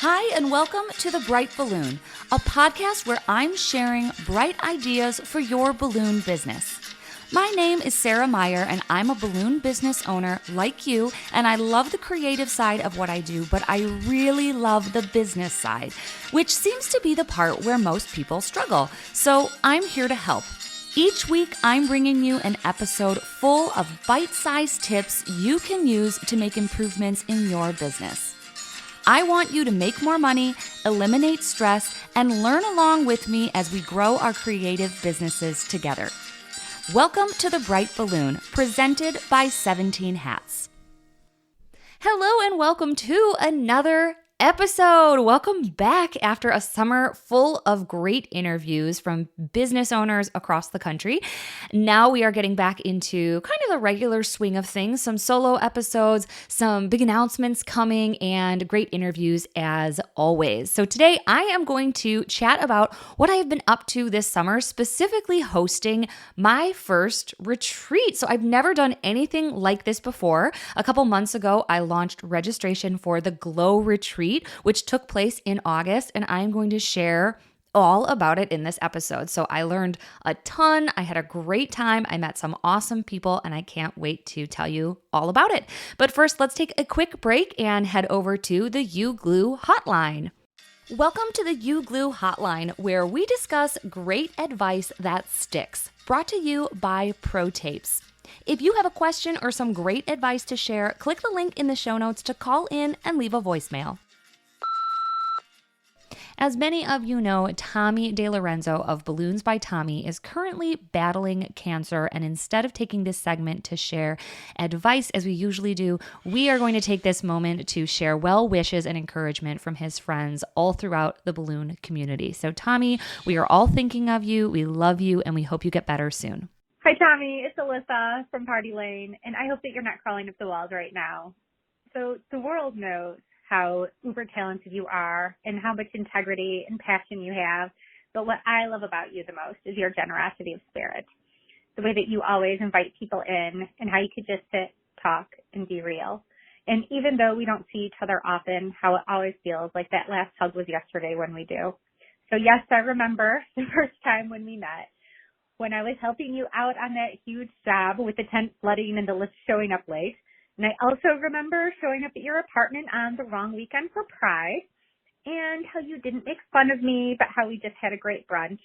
Hi, and welcome to The Bright Balloon, a podcast where I'm sharing bright ideas for your balloon business. My name is Sarah Meyer, and I'm a balloon business owner like you, and I love the creative side of what I do, but I really love the business side, which seems to be the part where most people struggle. So I'm here to help. Each week, I'm bringing you an episode full of bite-sized tips you can use to make improvements in your business. I want you to make more money, eliminate stress, and learn along with me as we grow our creative businesses together. Welcome to The Bright Balloon, presented by 17 Hats. Hello and welcome to another episode. Welcome back after a summer full of great interviews from business owners across the country. Now we are getting back into kind of the regular swing of things, some solo episodes, some big announcements coming, and great interviews as always. So today I am going to chat about what I have been up to this summer, specifically hosting my first retreat. So I've never done anything like this before. A couple months ago, I launched registration for the Glow Retreat, which took place in August, and I'm going to share all about it in this episode. So I learned a ton. I had a great time. I met some awesome people, and I can't wait to tell you all about it. But first, let's take a quick break and head over to the UGlue hotline. Welcome to the UGlue hotline, where we discuss great advice that sticks. Brought to you by ProTapes. If you have a question or some great advice to share, click the link in the show notes to call in and leave a voicemail. As many of you know, Tommy DeLorenzo of Balloons by Tommy is currently battling cancer, and instead of taking this segment to share advice as we usually do, we are going to take this moment to share well wishes and encouragement from his friends all throughout the balloon community. So Tommy, we are all thinking of you, we love you, and we hope you get better soon. Hi, Tommy. It's Alyssa from Party Lane, and I hope that you're not crawling up the walls right now. So the world knows how uber talented you are and how much integrity and passion you have. But what I love about you the most is your generosity of spirit, the way that you always invite people in and how you could just sit, talk, and be real. And even though we don't see each other often, how it always feels like that last hug was yesterday when we do. So yes, I remember the first time when we met, when I was helping you out on that huge job with the tent flooding and the lift showing up late. And I also remember showing up at your apartment on the wrong weekend for Pride, and how you didn't make fun of me, but how we just had a great brunch.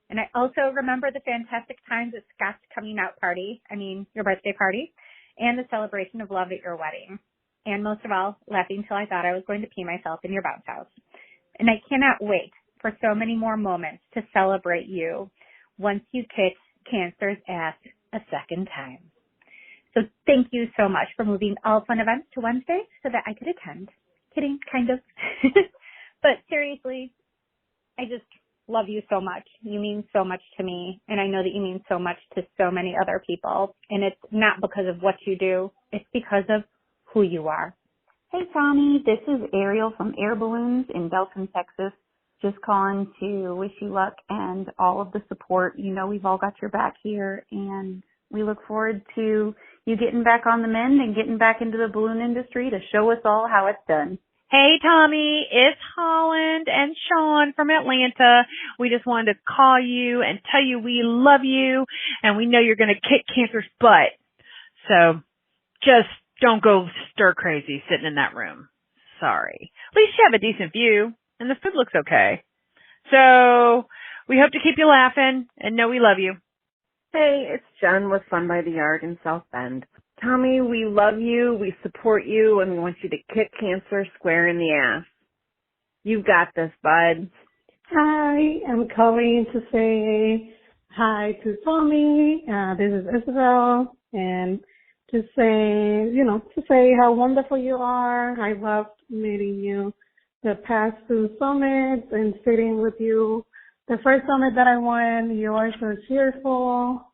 And I also remember the fantastic times at Scott's coming out party, your birthday party, and the celebration of love at your wedding. And most of all, laughing till I thought I was going to pee myself in your bounce house. And I cannot wait for so many more moments to celebrate you once you kick cancer's ass a second time. So thank you so much for moving all fun events to Wednesday so that I could attend. Kidding, kind of. But seriously, I just love you so much. You mean so much to me, and I know that you mean so much to so many other people. And it's not because of what you do. It's because of who you are. Hey, Tommy. This is Ariel from Air Balloons in Belton, Texas. Just calling to wish you luck and all of the support. You know we've all got your back here, and we look forward to you getting back on the mend and getting back into the balloon industry to show us all how it's done. Hey, Tommy, it's Holland and Sean from Atlanta. We just wanted to call you and tell you we love you, and we know you're going to kick cancer's butt. So just don't go stir crazy sitting in that room. Sorry. At least you have a decent view, and the food looks okay. So we hope to keep you laughing and know we love you. Hey, it's Jen with Fun by the Yard in South Bend. Tommy, we love you, we support you, and we want you to kick cancer square in the ass. You've got this, bud. Hi, I'm calling to say hi to Tommy. This is Isabel, and to say how wonderful you are. I loved meeting you the past two summits and sitting with you. The first summit that I went, you were so cheerful,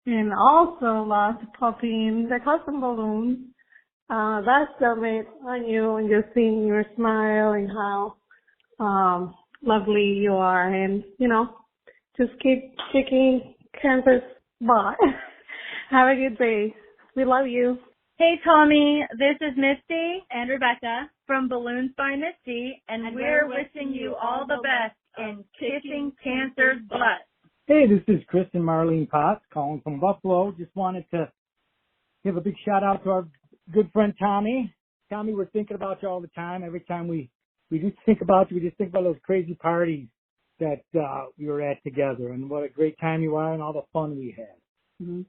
and also loved popping the custom balloons. That summit on you, and just seeing your smile and how lovely you are, and just keep kicking cancer's butt. Have a good day. We love you. Hey, Tommy. This is Misty and Rebecca from Balloons by Misty, and we're wishing you all the best in kicking cancer's butt. Hey, this is Chris and Marlene Potts calling from Buffalo. Just wanted to give a big shout out to our good friend Tommy. Tommy, we're thinking about you all the time. Every time we just think about you, we just think about those crazy parties that we were at together, and what a great time you are and all the fun we had. Mm-hmm.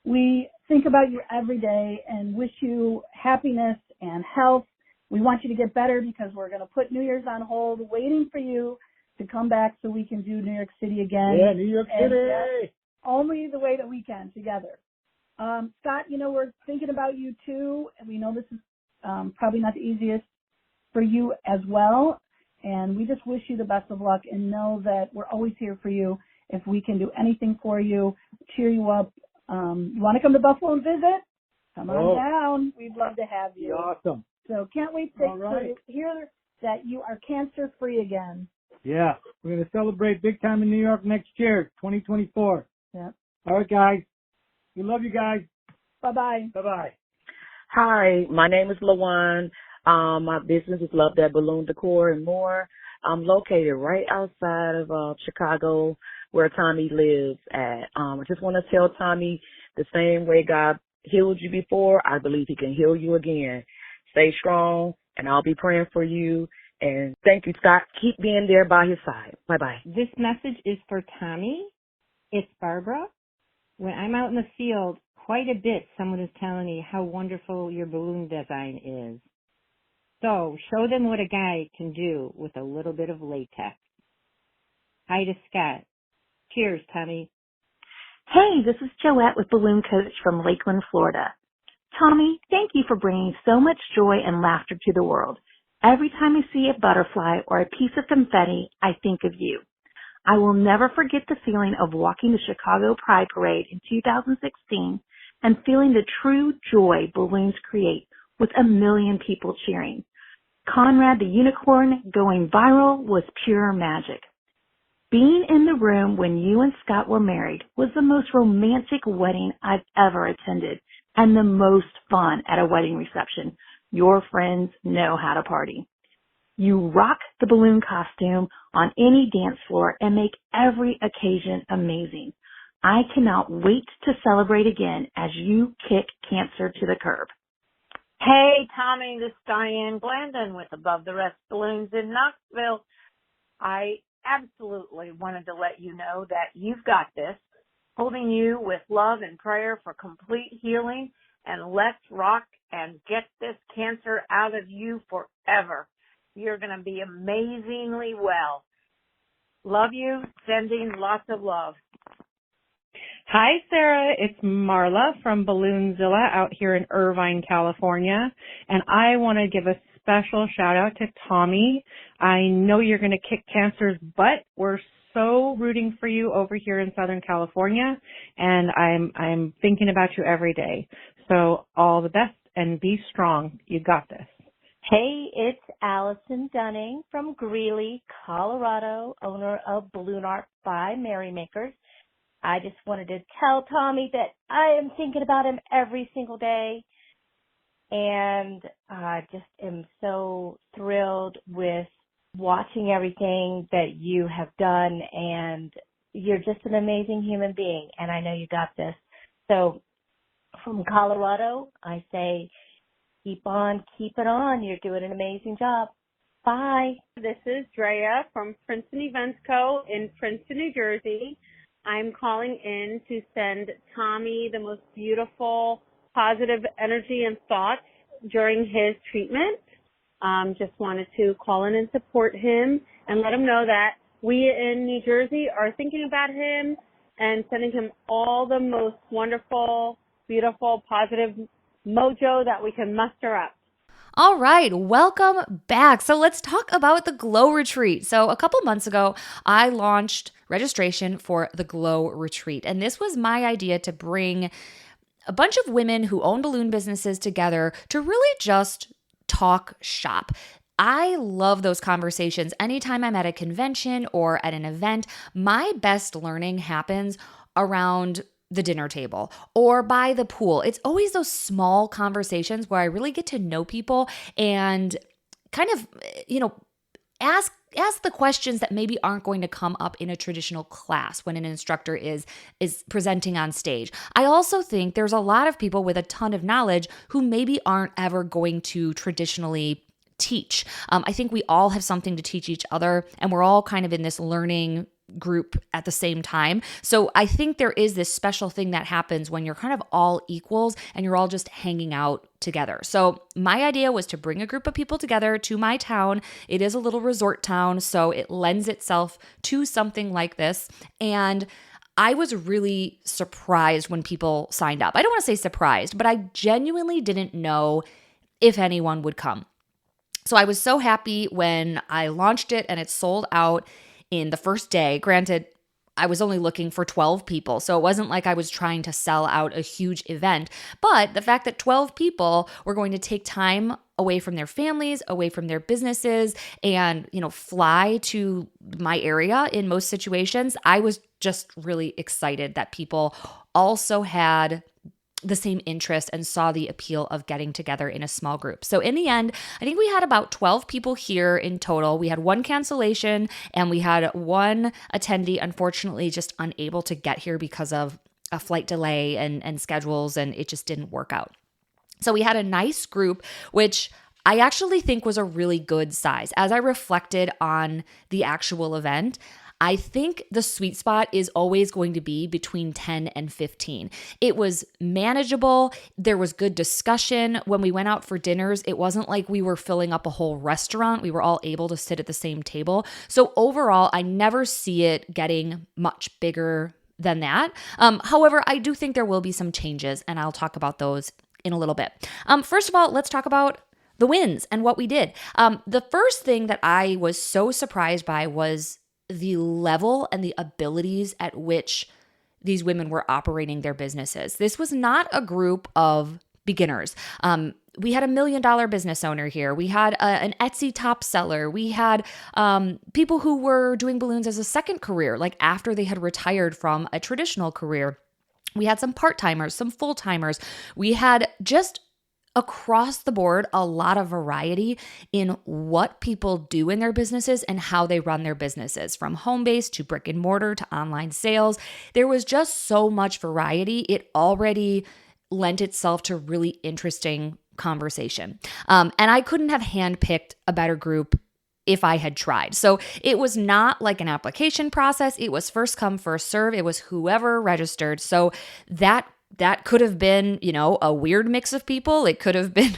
We think about you every day and wish you happiness and health. We want you to get better because we're going to put New Year's on hold, waiting for you to come back so we can do New York City again. Yeah, New York City. And, only the way that we can together. Scott, we're thinking about you too. And we know this is probably not the easiest for you as well. And we just wish you the best of luck and know that we're always here for you. If we can do anything for you, cheer you up. You want to come to Buffalo and visit? Come on down. We'd love to have you. Awesome. So can't wait to hear that you are cancer free again. Yeah, we're going to celebrate big time in New York next year, 2024. Yeah. All right, guys. We love you guys. Bye-bye. Bye-bye. Hi, my name is LaJuan. My business is Love That Balloon Decor and more. I'm located right outside of Chicago, where Tommy lives at. I just want to tell Tommy, the same way God healed you before, I believe he can heal you again. Stay strong, and I'll be praying for you. And thank you, Scott. Keep being there by his side. Bye-bye. This message is for Tommy. It's Barbara. When I'm out in the field, quite a bit someone is telling me how wonderful your balloon design is. So show them what a guy can do with a little bit of latex. Hi to Scott. Cheers, Tommy. Hey, this is Joette with Balloon Coach from Lakeland, Florida. Tommy, thank you for bringing so much joy and laughter to the world. Every time I see a butterfly or a piece of confetti, I think of you. I will never forget the feeling of walking the Chicago Pride Parade in 2016 and feeling the true joy balloons create with a million people cheering. Conrad the Unicorn going viral was pure magic. Being in the room when you and Scott were married was the most romantic wedding I've ever attended and the most fun at a wedding reception. Your friends know how to party. You rock the balloon costume on any dance floor and make every occasion amazing. I cannot wait to celebrate again as you kick cancer to the curb. Hey, Tommy, this is Diane Blandon with Above the Rest Balloons in Knoxville. I absolutely wanted to let you know that you've got this, holding you with love and prayer for complete healing, and let's rock and get this cancer out of you forever. You're going to be amazingly well. Love you. Sending lots of love. Hi, Sarah. It's Marla from Balloonzilla out here in Irvine, California. And I want to give a special shout out to Tommy. I know you're going to kick cancer's butt. We're so rooting for you over here in Southern California. And I'm thinking about you every day. So all the best and be strong. You got this. Hey, it's Allison Dunning from Greeley, Colorado, owner of Balloon Art by Merrymakers. I just wanted to tell Tommy that I am thinking about him every single day, and I just am so thrilled with watching everything that you have done, and you're just an amazing human being, and I know you got this. So from Colorado, I say, keep on, keep it on. You're doing an amazing job. Bye. This is Drea from Princeton Events Co. in Princeton, New Jersey. I'm calling in to send Tommy the most beautiful, positive energy and thoughts during his treatment. Just wanted to call in and support him and let him know that we in New Jersey are thinking about him and sending him all the most wonderful, beautiful, positive mojo that we can muster up. All right, welcome back. So let's talk about the Glow Retreat. So a couple months ago, I launched registration for the Glow Retreat. And this was my idea to bring a bunch of women who own balloon businesses together to really just talk shop. I love those conversations. Anytime I'm at a convention or at an event, my best learning happens around the dinner table or by the pool. It's always those small conversations where I really get to know people and kind of, ask the questions that maybe aren't going to come up in a traditional class when an instructor is presenting on stage. I also think there's a lot of people with a ton of knowledge who maybe aren't ever going to traditionally teach. I think we all have something to teach each other, and we're all kind of in this learning group at the same time. So I think there is this special thing that happens when you're kind of all equals and you're all just hanging out together. So my idea was to bring a group of people together to my town. It is a little resort town, so it lends itself to something like this. And I was really surprised when people signed up. I don't want to say surprised, but I genuinely didn't know if anyone would come. So I was so happy when I launched it and it sold out in the first day. Granted, I was only looking for 12 people, so it wasn't like I was trying to sell out a huge event. But the fact that 12 people were going to take time away from their families, away from their businesses, and, fly to my area in most situations, I was just really excited that people also had the same interest and saw the appeal of getting together in a small group. So in the end, I think we had about 12 people here in total. We had one cancellation and we had one attendee, unfortunately, just unable to get here because of a flight delay and schedules, and it just didn't work out. So we had a nice group, which I actually think was a really good size. As I reflected on the actual event, I think the sweet spot is always going to be between 10 and 15. It was manageable. There was good discussion. When we went out for dinners, it wasn't like we were filling up a whole restaurant. We were all able to sit at the same table. So overall, I never see it getting much bigger than that. However, I do think there will be some changes, and I'll talk about those in a little bit. First of all, let's talk about the wins and what we did. The first thing that I was so surprised by was the level and the abilities at which these women were operating their businesses. This was not a group of beginners. We had $1 million business owner here. We had an Etsy top seller. We had people who were doing balloons as a second career, like after they had retired from a traditional career. We had some part-timers, some full-timers. We had just across the board, a lot of variety in what people do in their businesses and how they run their businesses, from home-based to brick and mortar to online sales. There was just so much variety. It already lent itself to really interesting conversation. And I couldn't have handpicked a better group if I had tried. So it was not like an application process. It was first come, first serve. It was whoever registered. So that could have been, a weird mix of people. It could have been,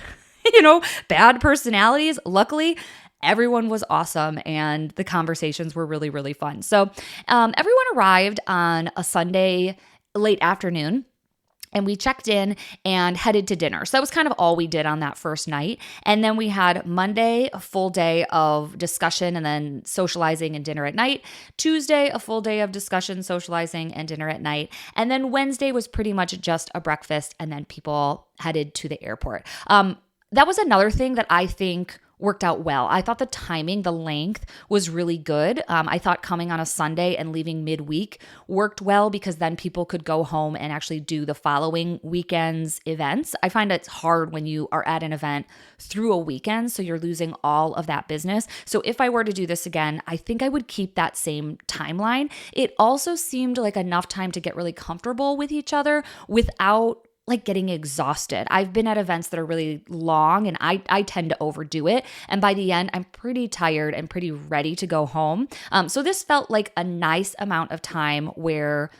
bad personalities. Luckily, everyone was awesome and the conversations were really, really fun. So everyone arrived on a Sunday late afternoon, and we checked in and headed to dinner. So that was kind of all we did on that first night. And then we had Monday, a full day of discussion and then socializing and dinner at night. Tuesday, a full day of discussion, socializing, and dinner at night. And then Wednesday was pretty much just a breakfast, and then people headed to the airport. That was another thing that I think worked out well. I thought the timing, the length was really good. I thought coming on a Sunday and leaving midweek worked well because then people could go home and actually do the following weekend's events. I find it's hard when you are at an event through a weekend, so you're losing all of that business. So if I were to do this again, I think I would keep that same timeline. It also seemed like enough time to get really comfortable with each other without getting exhausted. I've been at events that are really long and I tend to overdo it. And by the end, I'm pretty tired and pretty ready to go home. So this felt like a nice amount of time where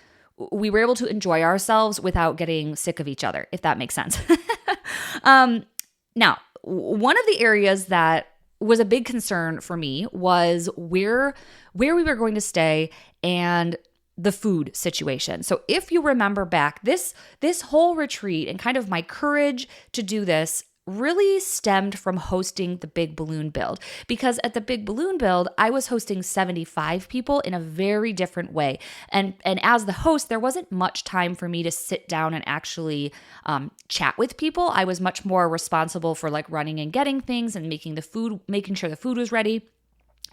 we were able to enjoy ourselves without getting sick of each other, if that makes sense. Now, one of the areas that was a big concern for me was where we were going to stay and the food situation. So if you remember back, this whole retreat and kind of my courage to do this really stemmed from hosting the Big Balloon Build, because at the Big Balloon Build, I was hosting 75 people in a very different way. And as the host, there wasn't much time for me to sit down and actually chat with people. I was much more responsible for running and getting things and making sure the food was ready.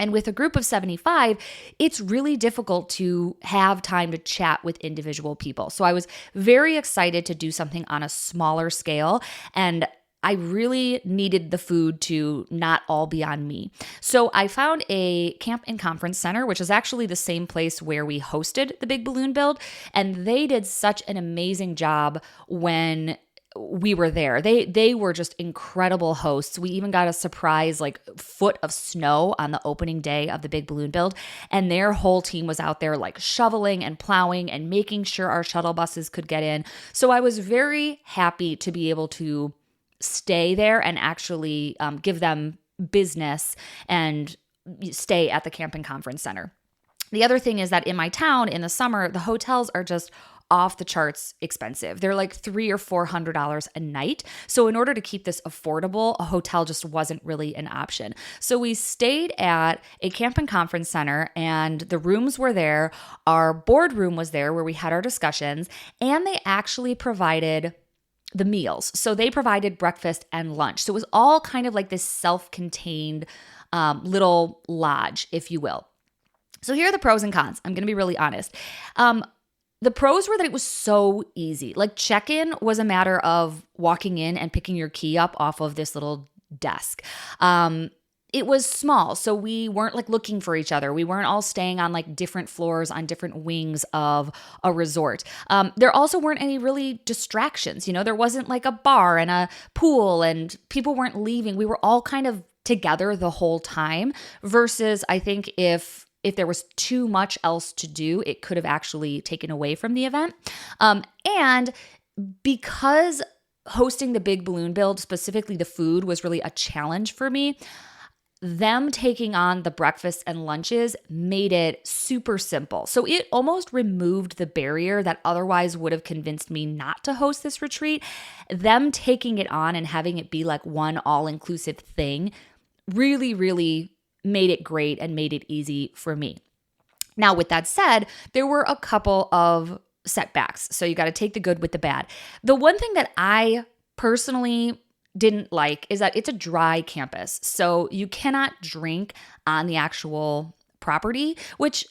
And with a group of 75, it's really difficult to have time to chat with individual people. So I was very excited to do something on a smaller scale. And I really needed the food to not all be on me. So I found a camp and conference center, which is actually the same place where we hosted the big balloon build. And they did such an amazing job when we were there. They were just incredible hosts. We even got a surprise like foot of snow on the opening day of the big balloon build, and their whole team was out there like shoveling and plowing and making sure our shuttle buses could get in. So I was very happy to be able to stay there and actually give them business and stay at the camp and conference center. The other thing is that in my town in the summer, the hotels are just off the charts expensive. They're like $300 or $400 a night. So in order to keep this affordable, a hotel just wasn't really an option. So we stayed at a camp and conference center, and the rooms were there. Our boardroom was there where we had our discussions, and they actually provided the meals. So they provided breakfast and lunch. So it was all kind of like this self-contained little lodge, if you will. So here are the pros and cons. I'm going to be really honest. The pros were that it was so easy. Like check-in was a matter of walking in and picking your key up off of this little desk. It was small, so we weren't like looking for each other. We weren't all staying on like different floors on different wings of a resort. There also weren't any really distractions. You know, there wasn't like a bar and a pool and people weren't leaving. We were all kind of together the whole time versus I think if there was too much else to do, it could have actually taken away from the event. And because hosting the big balloon build, specifically the food, was really a challenge for me, them taking on the breakfasts and lunches made it super simple. So it almost removed the barrier that otherwise would have convinced me not to host this retreat. Them taking it on and having it be like one all-inclusive thing really, really made it great and made it easy for me. Now, with that said, there were a couple of setbacks. So you got to take the good with the bad. The one thing that I personally didn't like is that it's a dry campus. So you cannot drink on the actual property, which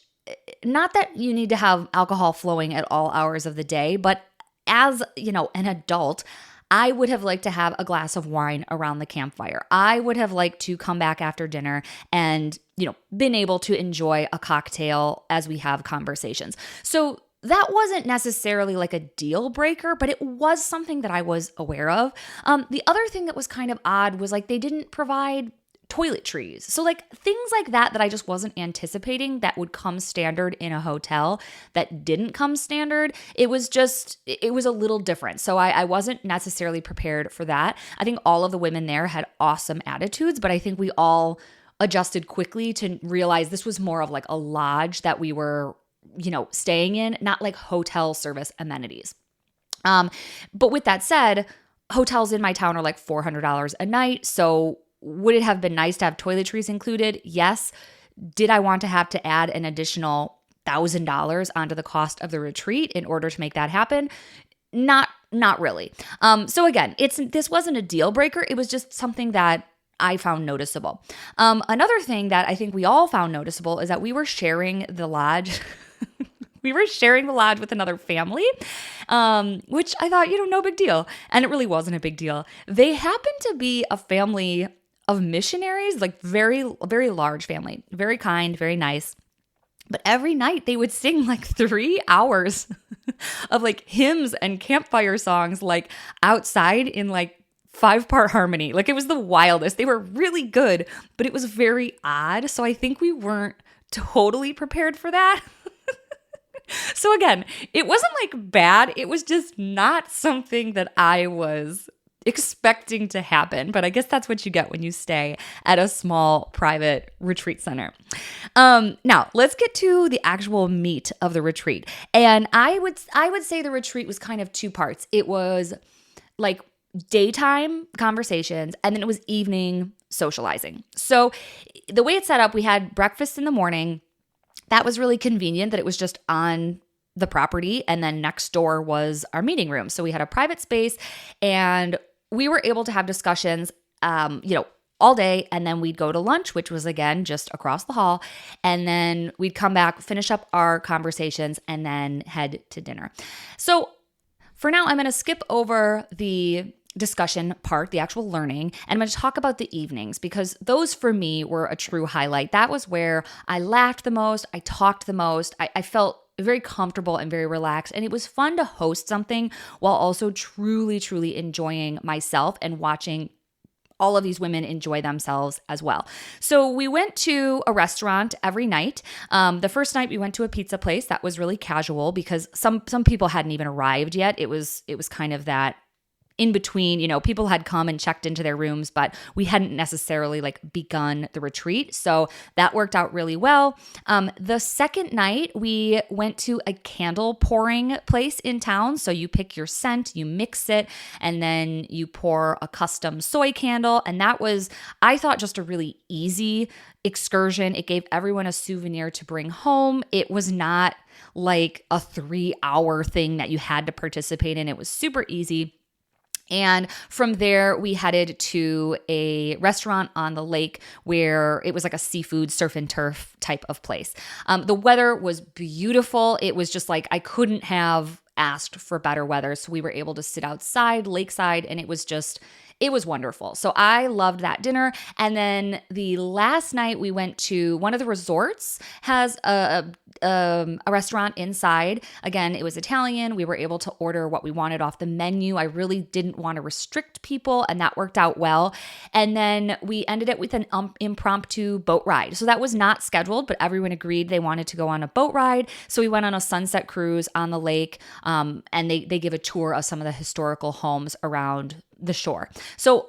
not that you need to have alcohol flowing at all hours of the day, but as, you know, an adult, I would have liked to have a glass of wine around the campfire. I would have liked to come back after dinner and, you know, been able to enjoy a cocktail as we have conversations. So that wasn't necessarily like a deal breaker, but it was something that I was aware of. The other thing that was kind of odd was like they didn't provide toiletries. So like things like that I just wasn't anticipating that would come standard in a hotel that didn't come standard. It was a little different. So I wasn't necessarily prepared for that. I think all of the women there had awesome attitudes, but I think we all adjusted quickly to realize this was more of like a lodge that we were, you know, staying in, not like hotel service amenities. But with that said, hotels in my town are like $400 a night. So would it have been nice to have toiletries included? Yes. Did I want to have to add an additional $1,000 onto the cost of the retreat in order to make that happen? Not really. So again, this wasn't a deal breaker. It was just something that I found noticeable. Another thing that I think we all found noticeable is that we were sharing the lodge. We were sharing the lodge with another family, which I thought, you know, no big deal. And it really wasn't a big deal. They happened to be a family of missionaries, like very, very large family, very kind, very nice. But every night they would sing like 3 hours of like hymns and campfire songs, like outside in like 5-part harmony. Like it was the wildest. They were really good, but it was very odd. So I think we weren't totally prepared for that. So again, it wasn't like bad. It was just not something that I was expecting to happen. But I guess that's what you get when you stay at a small private retreat center. Now let's get to the actual meat of the retreat. And I would say the retreat was kind of 2 parts. It was like daytime conversations, and then it was evening socializing. So the way it's set up, we had breakfast in the morning. That was really convenient that it was just on the property, and then next door was our meeting room. So we had a private space, and we were able to have discussions, all day, and then we'd go to lunch, which was again just across the hall, and then we'd come back, finish up our conversations, and then head to dinner. So for now, I'm going to skip over the discussion part, the actual learning, and I'm going to talk about the evenings because those for me were a true highlight. That was where I laughed the most, I talked the most, I felt very comfortable and very relaxed, and it was fun to host something while also truly, truly enjoying myself and watching all of these women enjoy themselves as well. So we went to a restaurant every night. The first night we went to a pizza place that was really casual because some people hadn't even arrived yet. It was kind of that in between, people had come and checked into their rooms, but we hadn't necessarily like begun the retreat. So that worked out really well. The second night we went to a candle pouring place in town. So you pick your scent, you mix it, and then you pour a custom soy candle. And that was, I thought, just a really easy excursion. It gave everyone a souvenir to bring home. It was not like a 3-hour thing that you had to participate in. It was super easy. And from there, we headed to a restaurant on the lake where it was like a seafood surf and turf type of place. The weather was beautiful. It was just like I couldn't have asked for better weather. So we were able to sit outside, lakeside, and it was wonderful. So I loved that dinner. And then the last night we went to one of the resorts has a restaurant inside. Again, it was Italian. We were able to order what we wanted off the menu. I really didn't want to restrict people, and that worked out well. And then we ended it with an impromptu boat ride. So that was not scheduled, but everyone agreed they wanted to go on a boat ride. So we went on a sunset cruise on the lake, and they give a tour of some of the historical homes around the shore. So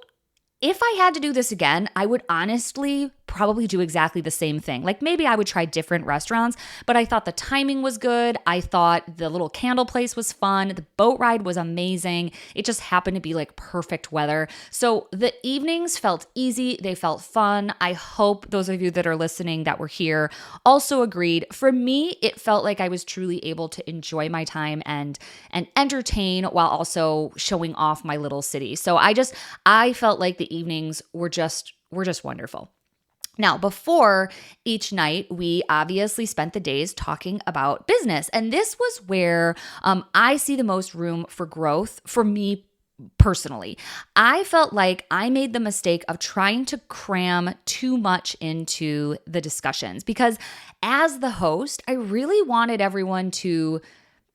if I had to do this again, I would honestly probably do exactly the same thing. Like maybe I would try different restaurants, but I thought the timing was good. I thought the little candle place was fun. The boat ride was amazing. It just happened to be like perfect weather. So the evenings felt easy. They felt fun. I hope those of you that are listening that were here also agreed. For me, it felt like I was truly able to enjoy my time and entertain while also showing off my little city. So I felt like the evenings were just wonderful. Now, before each night, we obviously spent the days talking about business. And this was where I see the most room for growth for me personally. I felt like I made the mistake of trying to cram too much into the discussions because as the host, I really wanted everyone to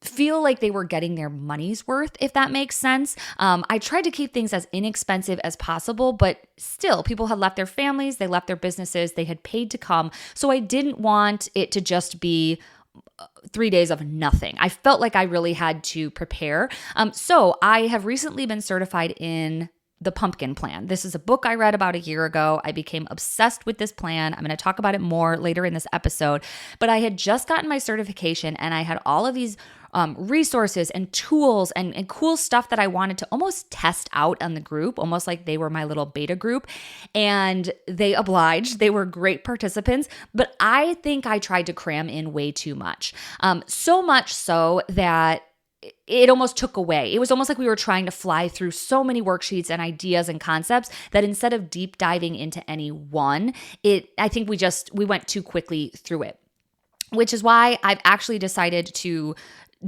feel like they were getting their money's worth, if that makes sense. I tried to keep things as inexpensive as possible, but still, people had left their families, they left their businesses, they had paid to come. So I didn't want it to just be 3 days of nothing. I felt like I really had to prepare. So I have recently been certified in the Pumpkin Plan. This is a book I read about a year ago. I became obsessed with this plan. I'm going to talk about it more later in this episode, but I had just gotten my certification and I had all of these resources and tools and cool stuff that I wanted to almost test out on the group, almost like they were my little beta group. And they obliged. They were great participants, but I think I tried to cram in way too much. So much so that it almost took away. It was almost like we were trying to fly through so many worksheets and ideas and concepts that instead of deep diving into any one, I think we went too quickly through it, which is why I've actually decided to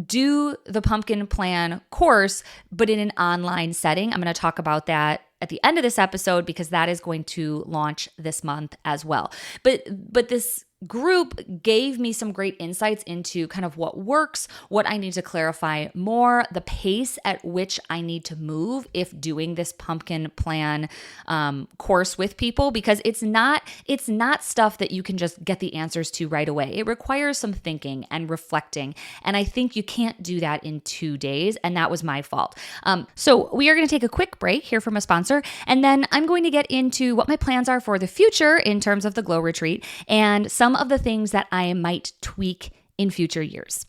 do the Pumpkin Plan course, but in an online setting. I'm going to talk about that at the end of this episode because that is going to launch this month as well. But this group gave me some great insights into kind of what works, what I need to clarify more, the pace at which I need to move if doing this Pumpkin Plan course with people, because it's not stuff that you can just get the answers to right away. It requires some thinking and reflecting, and I think you can't do that in 2 days, and that was my fault. So we are going to take a quick break here from a sponsor, and then I'm going to get into what my plans are for the future in terms of the Glow Retreat and some of the things that I might tweak in future years.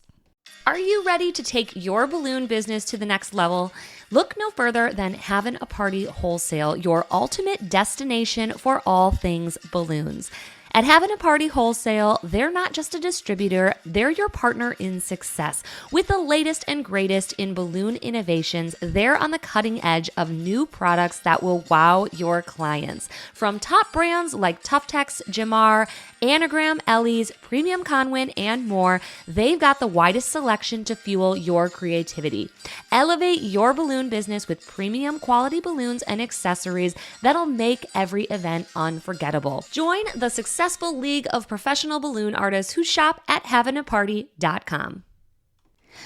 Are you ready to take your balloon business to the next level? Look no further than Having a Party Wholesale, your ultimate destination for all things balloons. At Having a Party Wholesale, they're not just a distributor, they're your partner in success. With the latest and greatest in balloon innovations, they're on the cutting edge of new products that will wow your clients. From top brands like Tuftex, Jamar, Anagram, Ellie's, Premium Conwin, and more, they've got the widest selection to fuel your creativity. Elevate your balloon business with premium quality balloons and accessories that'll make every event unforgettable. Join the successful league of professional balloon artists who shop at haveinaparty.com.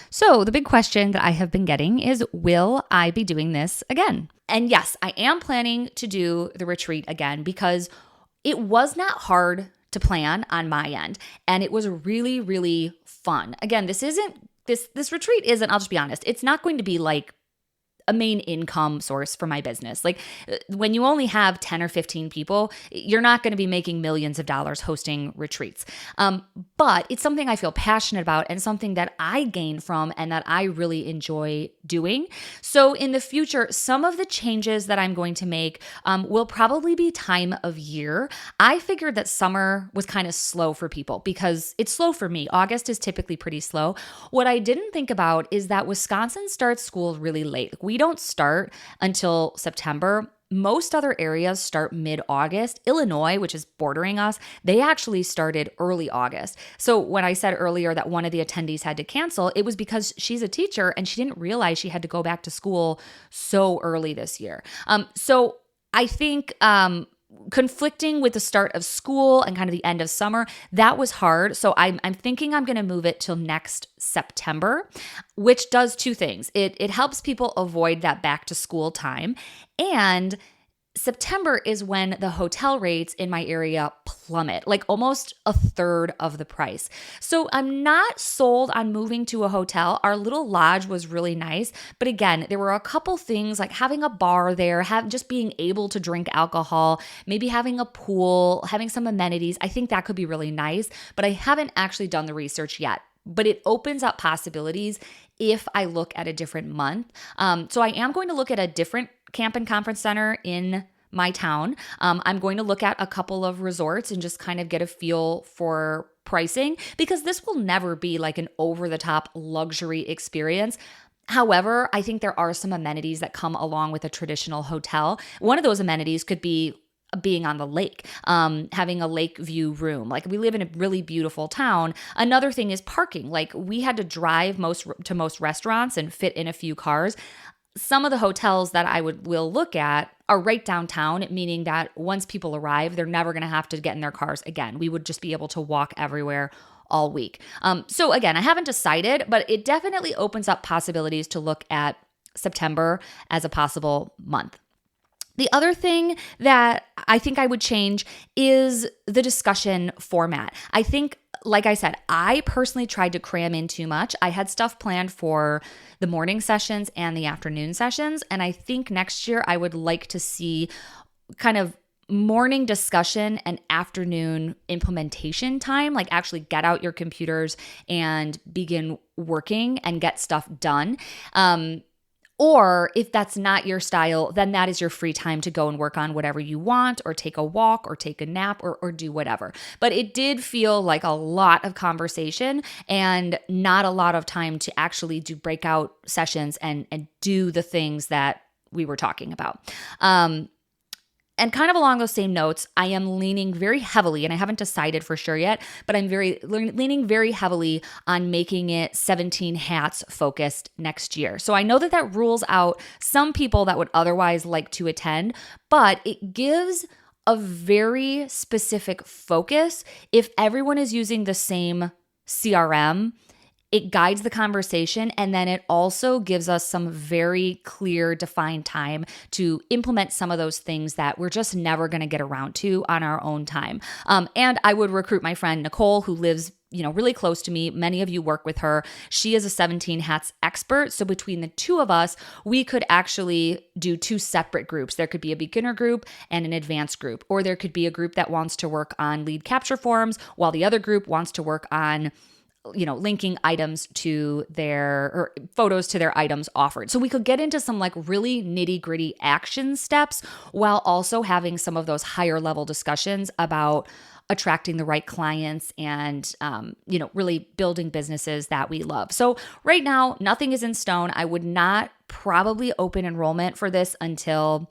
So the big question that I have been getting is, will I be doing this again? And yes, I am planning to do the retreat again because it was not hard to plan on my end. And it was really, really fun. Again, this retreat isn't, I'll just be honest, it's not going to be like a main income source for my business. Like when you only have 10 or 15 people, you're not going to be making millions of dollars hosting retreats. But it's something I feel passionate about and something that I gain from and that I really enjoy doing. So in the future, some of the changes that I'm going to make will probably be time of year. I figured that summer was kind of slow for people because it's slow for me. August is typically pretty slow. What I didn't think about is that Wisconsin starts school really late. We don't start until September. Most other areas start mid-August. Illinois, which is bordering us, they actually started early August. So when I said earlier that one of the attendees had to cancel, it was because she's a teacher and she didn't realize she had to go back to school so early this year. So I think conflicting with the start of school and kind of the end of summer, that was hard. So I'm thinking I'm going to move it till next September, which does two things. It helps people avoid that back to school time, and September is when the hotel rates in my area plummet, like almost a third of the price. So I'm not sold on moving to a hotel. Our little lodge was really nice, but again, there were a couple things like having a bar there, just being able to drink alcohol, maybe having a pool, having some amenities. I think that could be really nice, but I haven't actually done the research yet. But it opens up possibilities if I look at a different month. So I am going to look at a different camp and conference center in my town. I'm going to look at a couple of resorts and just kind of get a feel for pricing, because this will never be like an over-the-top luxury experience. However, I think there are some amenities that come along with a traditional hotel. One of those amenities could be being on the lake, having a lake view room. Like we live in a really beautiful town. Another thing is parking. Like we had to drive to most restaurants and fit in a few cars. Some of the hotels that I will look at are right downtown, meaning that once people arrive, they're never going to have to get in their cars again. We would just be able to walk everywhere all week. So again, I haven't decided, but it definitely opens up possibilities to look at September as a possible month. The other thing that I think I would change is the discussion format. I think, like I said, I personally tried to cram in too much. I had stuff planned for the morning sessions and the afternoon sessions, and I think next year I would like to see kind of morning discussion and afternoon implementation time, like actually get out your computers and begin working and get stuff done. Or if that's not your style, then that is your free time to go and work on whatever you want, or take a walk, or take a nap, or do whatever. But it did feel like a lot of conversation and not a lot of time to actually do breakout sessions and do the things that we were talking about. And kind of along those same notes, I am leaning very heavily, and I haven't decided for sure yet, but I'm leaning very heavily on making it 17 hats focused next year. So I know that rules out some people that would otherwise like to attend, but it gives a very specific focus. If everyone is using the same CRM, it guides the conversation, and then it also gives us some very clear, defined time to implement some of those things that we're just never going to get around to on our own time. And I would recruit my friend Nicole, who lives really close to me. Many of you work with her. She is a 17 hats expert. So between the two of us, we could actually do two separate groups. There could be a beginner group and an advanced group, or there could be a group that wants to work on lead capture forms while the other group wants to work on linking items to or photos to their items offered. So we could get into some like really nitty gritty action steps while also having some of those higher level discussions about attracting the right clients and, really building businesses that we love. So right now, nothing is in stone. I would not probably open enrollment for this until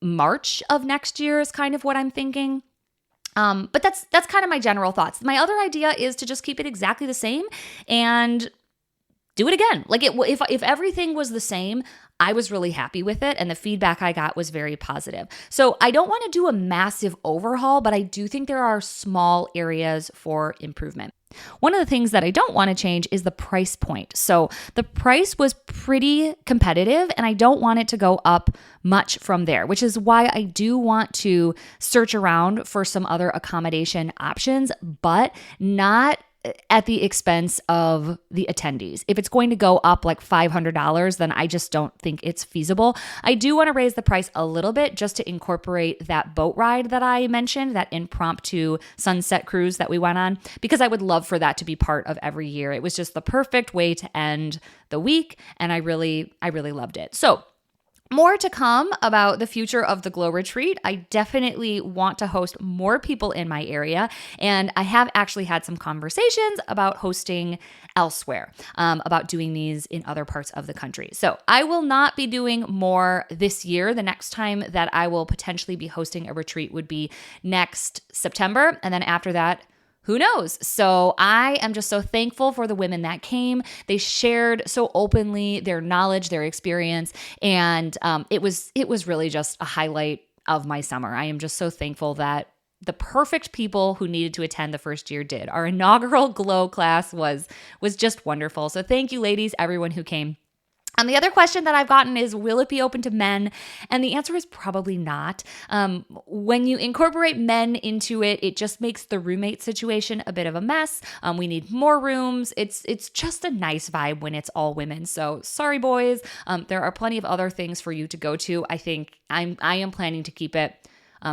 March of next year is kind of what I'm thinking. But that's kind of my general thoughts. My other idea is to just keep it exactly the same and do it again. Like if everything was the same, I was really happy with it, and the feedback I got was very positive. So I don't want to do a massive overhaul, but I do think there are small areas for improvement. One of the things that I don't want to change is the price point. So the price was pretty competitive, and I don't want it to go up much from there, which is why I do want to search around for some other accommodation options, but not at the expense of the attendees. If it's going to go up like $500, then I just don't think it's feasible. I do want to raise the price a little bit just to incorporate that boat ride that I mentioned, that impromptu sunset cruise that we went on, because I would love for that to be part of every year. It was just the perfect way to end the week, and I really loved it. So more to come about the future of the Glow Retreat. I definitely want to host more people in my area, and I have actually had some conversations about hosting elsewhere, about doing these in other parts of the country. So I will not be doing more this year. The next time that I will potentially be hosting a retreat would be next September, and then after that, who knows? So I am just so thankful for the women that came. They shared so openly their knowledge, their experience, and it was really just a highlight of my summer. I am just so thankful that the perfect people who needed to attend the first year did. Our inaugural Glow class was just wonderful. So thank you, ladies, everyone who came. And the other question that I've gotten is, will it be open to men? And the answer is probably not. When you incorporate men into it, it just makes the roommate situation a bit of a mess. We need more rooms. It's just a nice vibe when it's all women. So sorry, boys. There are plenty of other things for you to go to. I think I am planning to keep it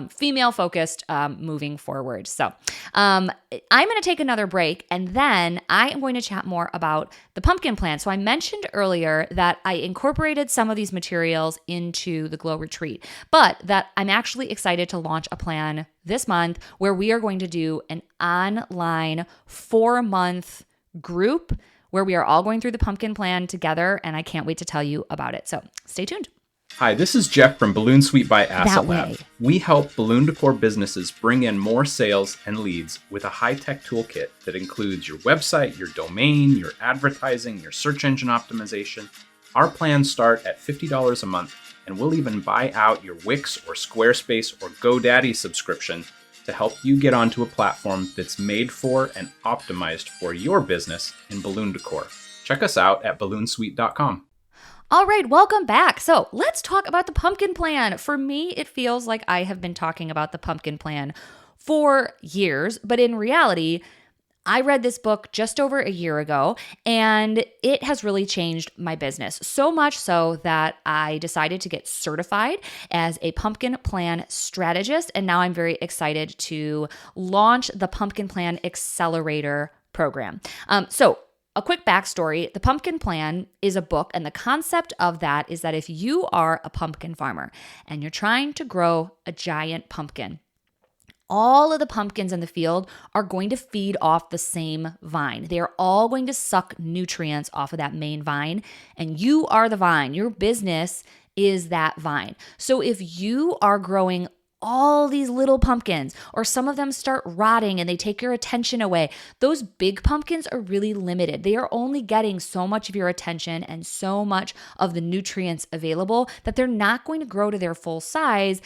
female focused moving forward. So I'm going to take another break, and then I am going to chat more about the pumpkin plan. So I mentioned earlier that I incorporated some of these materials into the Glow Retreat, but that I'm actually excited to launch a plan this month where we are going to do an online 4-month group where we are all going through the pumpkin plan together, and I can't wait to tell you about it. So stay tuned. Hi, this is Jeff from Balloon Suite by Asset Lab. We help balloon decor businesses bring in more sales and leads with a high-tech toolkit that includes your website, your domain, your advertising, your search engine optimization. Our plans start at $50 a month, and we'll even buy out your Wix or Squarespace or GoDaddy subscription to help you get onto a platform that's made for and optimized for your business in balloon decor. Check us out at balloonsuite.com. All right, welcome back. So let's talk about the pumpkin plan. For me, it feels like I have been talking about the pumpkin plan for years, but in reality, I read this book just over a year ago, and it has really changed my business. So much so that I decided to get certified as a pumpkin plan strategist, and now I'm very excited to launch the Pumpkin Plan Accelerator program. So a quick backstory, the Pumpkin Plan is a book, and the concept of that is that if you are a pumpkin farmer and you're trying to grow a giant pumpkin, all of the pumpkins in the field are going to feed off the same vine. They are all going to suck nutrients off of that main vine, and you are the vine. Your business is that vine. So if you are growing all these little pumpkins, or some of them start rotting and they take your attention away, those big pumpkins are really limited. They are only getting so much of your attention and so much of the nutrients available that they're not going to grow to their full size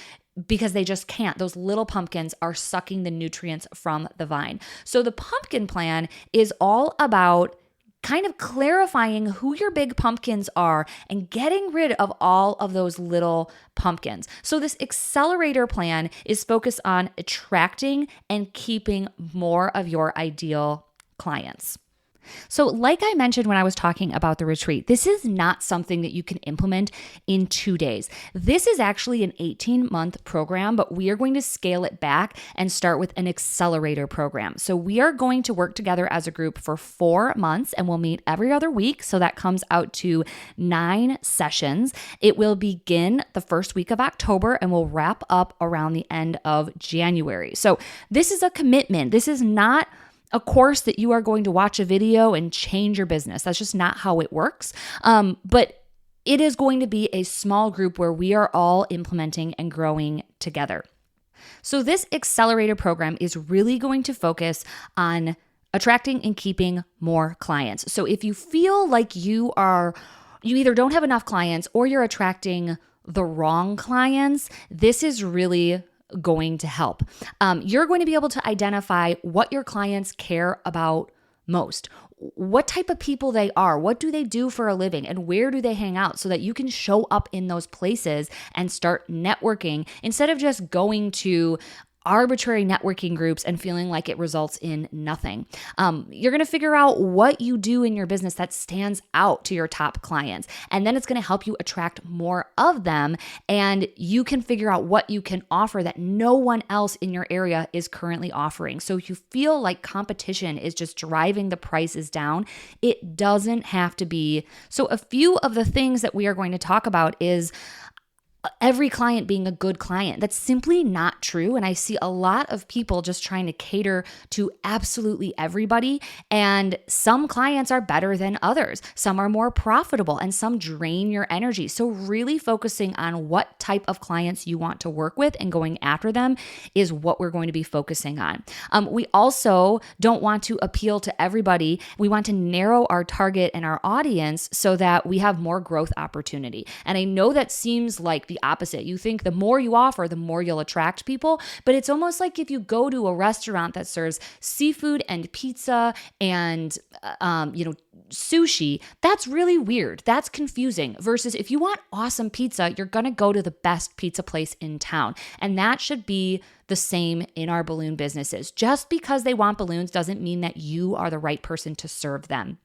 because they just can't. Those little pumpkins are sucking the nutrients from the vine. So the pumpkin plan is all about kind of clarifying who your big pumpkins are and getting rid of all of those little pumpkins. So this accelerator plan is focused on attracting and keeping more of your ideal clients. So, like I mentioned when I was talking about the retreat, this is not something that you can implement in 2 days. This is actually an 18-month program, but we are going to scale it back and start with an accelerator program. So, we are going to work together as a group for 4 months and we'll meet every other week. So, that comes out to 9 sessions. It will begin the first week of October and will wrap up around the end of January. So, this is a commitment. This is not a course that you are going to watch a video and change your business. That's just not how it works. But it is going to be a small group where we are all implementing and growing together. So this accelerator program is really going to focus on attracting and keeping more clients. So if you feel like you either don't have enough clients or you're attracting the wrong clients, this is really going to help. You're going to be able to identify what your clients care about most, what type of people they are, what do they do for a living, and where do they hang out so that you can show up in those places and start networking instead of just going to arbitrary networking groups and feeling like it results in nothing. You're going to figure out what you do in your business that stands out to your top clients. And then it's going to help you attract more of them. And you can figure out what you can offer that no one else in your area is currently offering. So if you feel like competition is just driving the prices down, it doesn't have to be. So a few of the things that we are going to talk about is every client being a good client. That's simply not true. And I see a lot of people just trying to cater to absolutely everybody. And some clients are better than others. Some are more profitable and some drain your energy. So really focusing on what type of clients you want to work with and going after them is what we're going to be focusing on. We also don't want to appeal to everybody. We want to narrow our target and our audience so that we have more growth opportunity. And I know that seems like the opposite. You think the more you offer, the more you'll attract people. But it's almost like if you go to a restaurant that serves seafood and pizza and, sushi, that's really weird. That's confusing. Versus if you want awesome pizza, you're going to go to the best pizza place in town. And that should be the same in our balloon businesses. Just because they want balloons doesn't mean that you are the right person to serve them.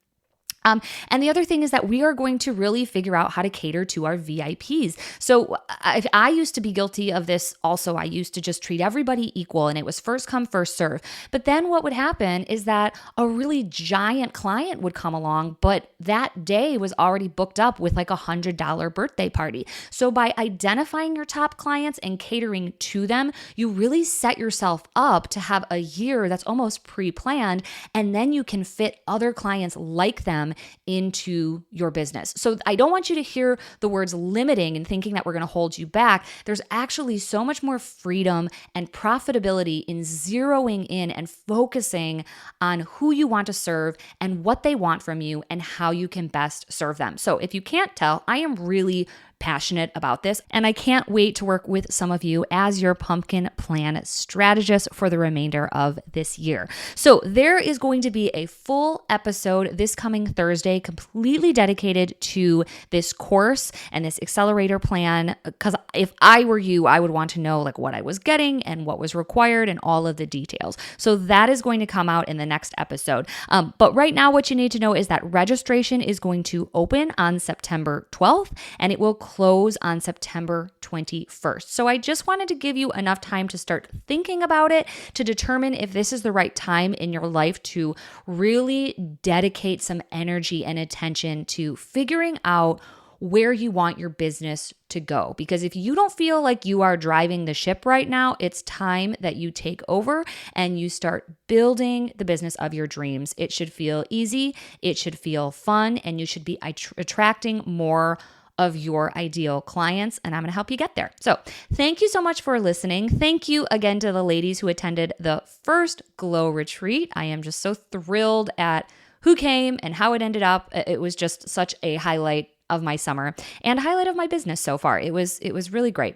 And the other thing is that we are going to really figure out how to cater to our VIPs. So I used to be guilty of this also. I used to just treat everybody equal and it was first come, first serve. But then what would happen is that a really giant client would come along, but that day was already booked up with like $100 birthday party. So by identifying your top clients and catering to them, you really set yourself up to have a year that's almost pre-planned, and then you can fit other clients like them into your business. So I don't want you to hear the words limiting and thinking that we're going to hold you back. There's actually so much more freedom and profitability in zeroing in and focusing on who you want to serve and what they want from you and how you can best serve them. So if you can't tell, I am really passionate about this, and I can't wait to work with some of you as your pumpkin plan strategist for the remainder of this year. So there is going to be a full episode this coming Thursday completely dedicated to this course and this accelerator plan, because if I were you, I would want to know like what I was getting and what was required and all of the details. So that is going to come out in the next episode. But right now what you need to know is that registration is going to open on September 12th and it will close on September 21st. So I just wanted to give you enough time to start thinking about it, to determine if this is the right time in your life to really dedicate some energy and attention to figuring out where you want your business to go. Because if you don't feel like you are driving the ship right now, it's time that you take over and you start building the business of your dreams. It should feel easy, it should feel fun, and you should be attracting more of your ideal clients, and I'm going to help you get there. So thank you so much for listening. Thank you again to the ladies who attended the first Glow Retreat. I am just so thrilled at who came and how it ended up. It was just such a highlight of my summer and highlight of my business so far. It was really great.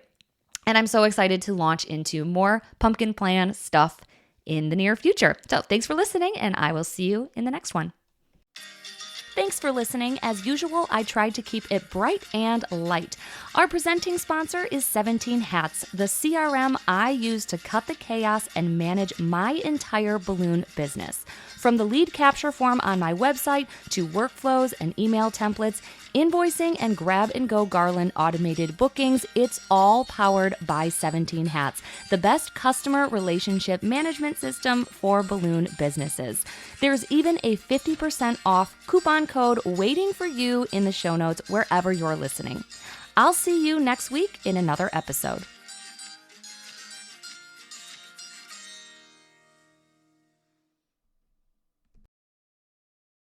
And I'm so excited to launch into more pumpkin plan stuff in the near future. So thanks for listening, and I will see you in the next one. Thanks for listening. As usual, I tried to keep it bright and light. Our presenting sponsor is 17 Hats, the CRM I use to cut the chaos and manage my entire balloon business. From the lead capture form on my website to workflows and email templates, invoicing and grab-and-go garland automated bookings, it's all powered by 17 Hats, the best customer relationship management system for balloon businesses. There's even a 50% off coupon code waiting for you in the show notes wherever you're listening. I'll see you next week in another episode.